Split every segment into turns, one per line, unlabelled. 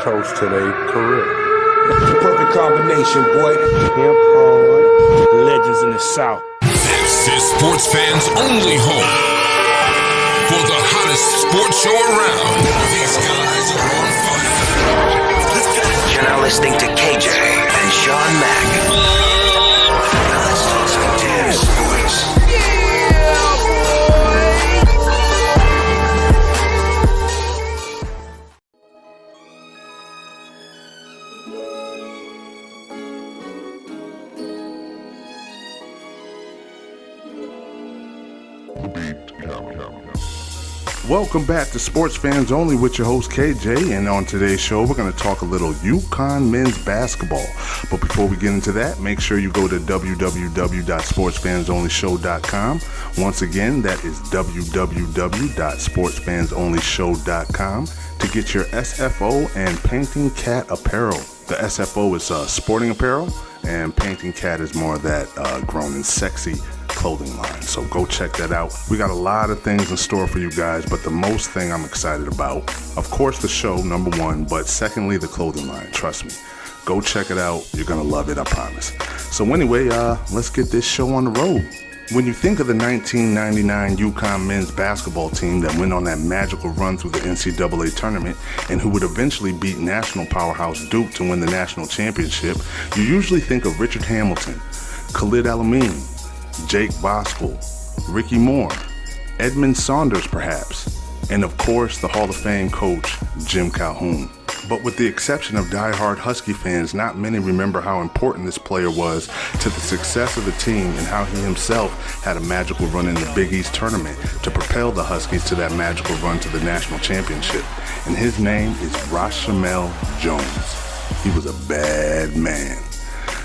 toast to their career.
The perfect combination, boy.
Hemp hard. Legends in the South.
This is sports fans' only home for the hottest sports show around. These guys are on fire.
You're now listening to KJ and Sean Mack. Now let's talk some damn sports.
Welcome back to Sports Fans Only with your host KJ, and on today's show we're going to talk a little UConn men's basketball. But before we get into that, make sure you go to www.sportsfansonlyshow.com. Once again, that is www.sportsfansonlyshow.com to get your SFO and Painting Cat apparel. The SFO is sporting apparel, and Painting Cat is more of that grown and sexy clothing line. So go check that out. We got a lot of things in store for you guys, but the most thing I'm excited about, of course, the show, number one, but secondly, the clothing line. Trust me. Go check it out. You're going to love it, I promise. So anyway, let's get this show on the road. When you think of the 1999 UConn men's basketball team that went on that magical run through the NCAA tournament and who would eventually beat national powerhouse Duke to win the national championship, you usually think of Richard Hamilton, Khalid Al-Amin, Jake Voskuhl, Ricky Moore, Edmund Saunders perhaps, and of course the Hall of Fame coach, Jim Calhoun. But with the exception of die-hard Husky fans, not many remember how important this player was to the success of the team and how he himself had a magical run in the Big East tournament to propel the Huskies to that magical run to the national championship. And his name is Rashamel Jones. He was a bad man.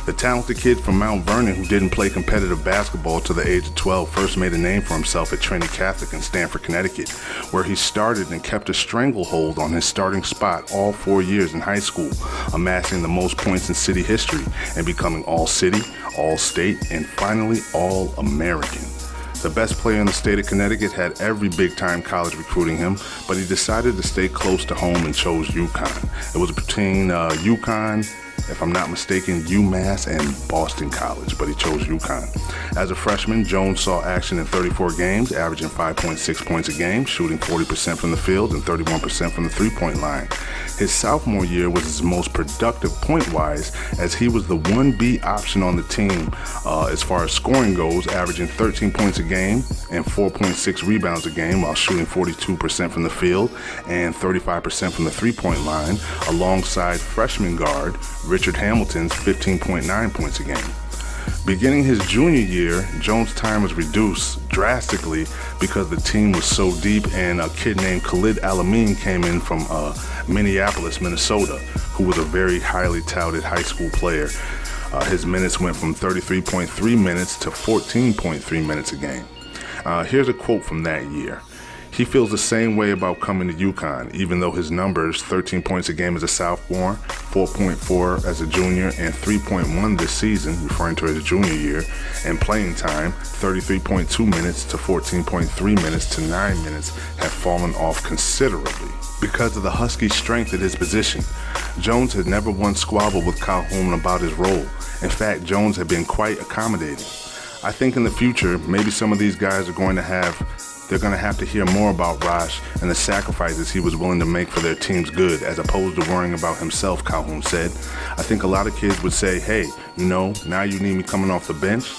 The talented kid from Mount Vernon who didn't play competitive basketball till the age of 12 first made a name for himself at Trinity Catholic in Stamford, Connecticut, where he started and kept a stranglehold on his starting spot all 4 years in high school, amassing the most points in city history and becoming All-City, All-State, and finally All-American. The best player in the state of Connecticut had every big-time college recruiting him, but he decided to stay close to home and chose UConn. It was between UConn, if I'm not mistaken, UMass and Boston College, but he chose UConn. As a freshman, Jones saw action in 34 games, averaging 5.6 points a game, shooting 40% from the field and 31% from the three-point line. His sophomore year was his most productive point-wise, as he was the 1B option on the team as far as scoring goes, averaging 13 points a game and 4.6 rebounds a game while shooting 42% from the field and 35% from the three-point line, alongside freshman guard Richard Hamilton's 15.9 points a game. Beginning his junior year, Jones' time was reduced drastically because the team was so deep, and a kid named Khalid Al-Amin came in from Minneapolis, Minnesota, who was a very highly touted high school player. His minutes went from 33.3 minutes to 14.3 minutes a game. Here's a quote from that year. He feels the same way about coming to UConn, even though his numbers, 13 points a game as a sophomore, 4.4 as a junior, and 3.1 this season, referring to his junior year, and playing time, 33.2 minutes to 14.3 minutes to 9 minutes, have fallen off considerably. Because of the Husky strength at his position, Jones had never once squabbled with Calhoun about his role. In fact, Jones had been quite accommodating. I think in the future, maybe some of these guys are going to have to hear more about Rosh and the sacrifices he was willing to make for their team's good, as opposed to worrying about himself, Calhoun said. I think a lot of kids would say, hey, now you need me coming off the bench.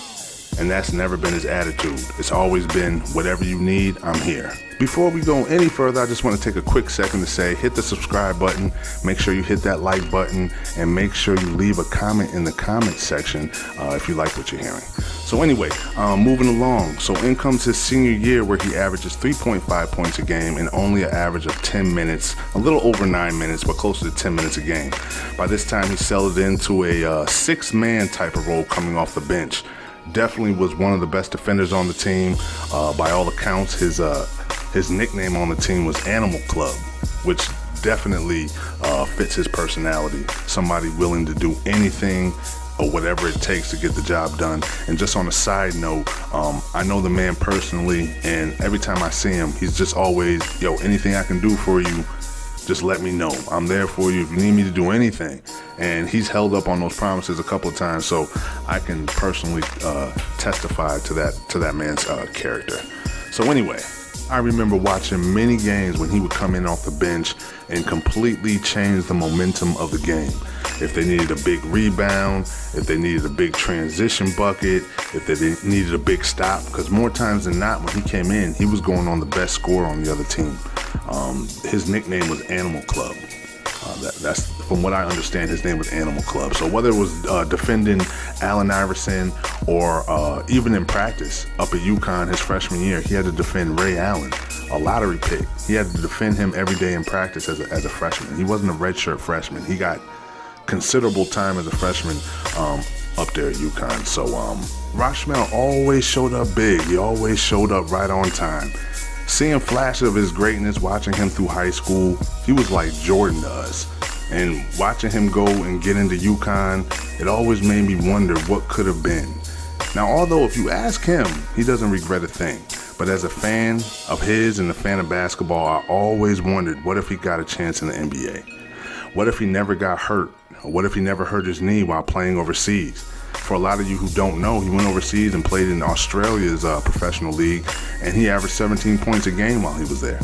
And that's never been his attitude. It's always been, whatever you need, I'm here. Before we go any further, I just want to take a quick second to say, hit the subscribe button, make sure you hit that like button, and make sure you leave a comment in the comment section if you like what you're hearing. So anyway, moving along. So in comes his senior year, where he averages 3.5 points a game and only an average of 10 minutes, a little over 9 minutes, but closer to 10 minutes a game. By this time, he settled into a six-man type of role coming off the bench. Definitely was one of the best defenders on the team. By all accounts, his nickname on the team was Animal Club, which definitely fits his personality. Somebody willing to do anything or whatever it takes to get the job done. And just on a side note, I know the man personally, and every time I see him, he's just always, anything I can do for you, just let me know. I'm there for you if you need me to do anything. And he's held up on those promises a couple of times, so I can personally testify to that man's character. So anyway, I remember watching many games when he would come in off the bench and completely change the momentum of the game. If they needed a big rebound, if they needed a big transition bucket, if they needed a big stop, because more times than not, when he came in, he was going on the best scorer on the other team. His nickname was Animal Club. That's from what I understand, his name was Animal Club. So whether it was defending Allen Iverson or even in practice up at UConn his freshman year, he had to defend Ray Allen, a lottery pick. He had to defend him every day in practice as a freshman. He wasn't a redshirt freshman. He got considerable time as a freshman up there at UConn. So Rashamel always showed up big. He always showed up right on time. Seeing flashes of his greatness, watching him through high school, he was like Jordan does. And watching him go and get into UConn, it always made me wonder what could have been. Now, although if you ask him, he doesn't regret a thing. But as a fan of his and a fan of basketball, I always wondered, what if he got a chance in the NBA? What if he never got hurt? Or what if he never hurt his knee while playing overseas? For a lot of you who don't know, he went overseas and played in Australia's professional league, and he averaged 17 points a game while he was there.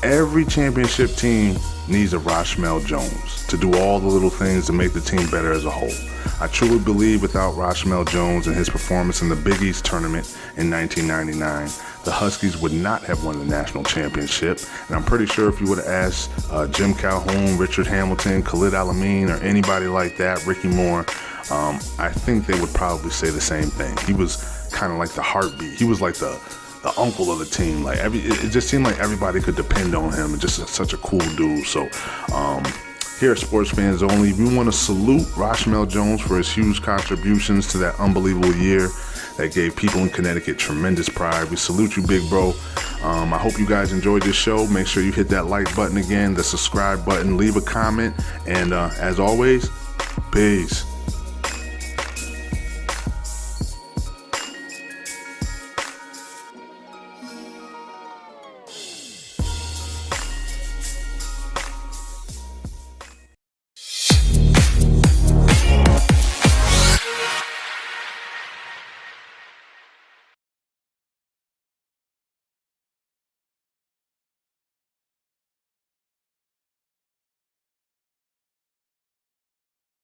Every championship team needs a Rashamel Jones to do all the little things to make the team better as a whole. I truly believe without Rashamel Jones and his performance in the Big East tournament in 1999, the Huskies would not have won the national championship. And I'm pretty sure if you would have asked Jim Calhoun, Richard Hamilton, Khalid Al-Amin, or anybody like that, Ricky Moore, I think they would probably say the same thing. He was kind of like the heartbeat. He was like the uncle of the team. Like it just seemed like everybody could depend on him. And just such a cool dude. So here at Sports Fans Only, we want to salute Rashamel Jones for his huge contributions to that unbelievable year that gave people in Connecticut tremendous pride. We salute you, big bro. I hope you guys enjoyed this show. Make sure you hit that like button again, the subscribe button, leave a comment, and as always, peace.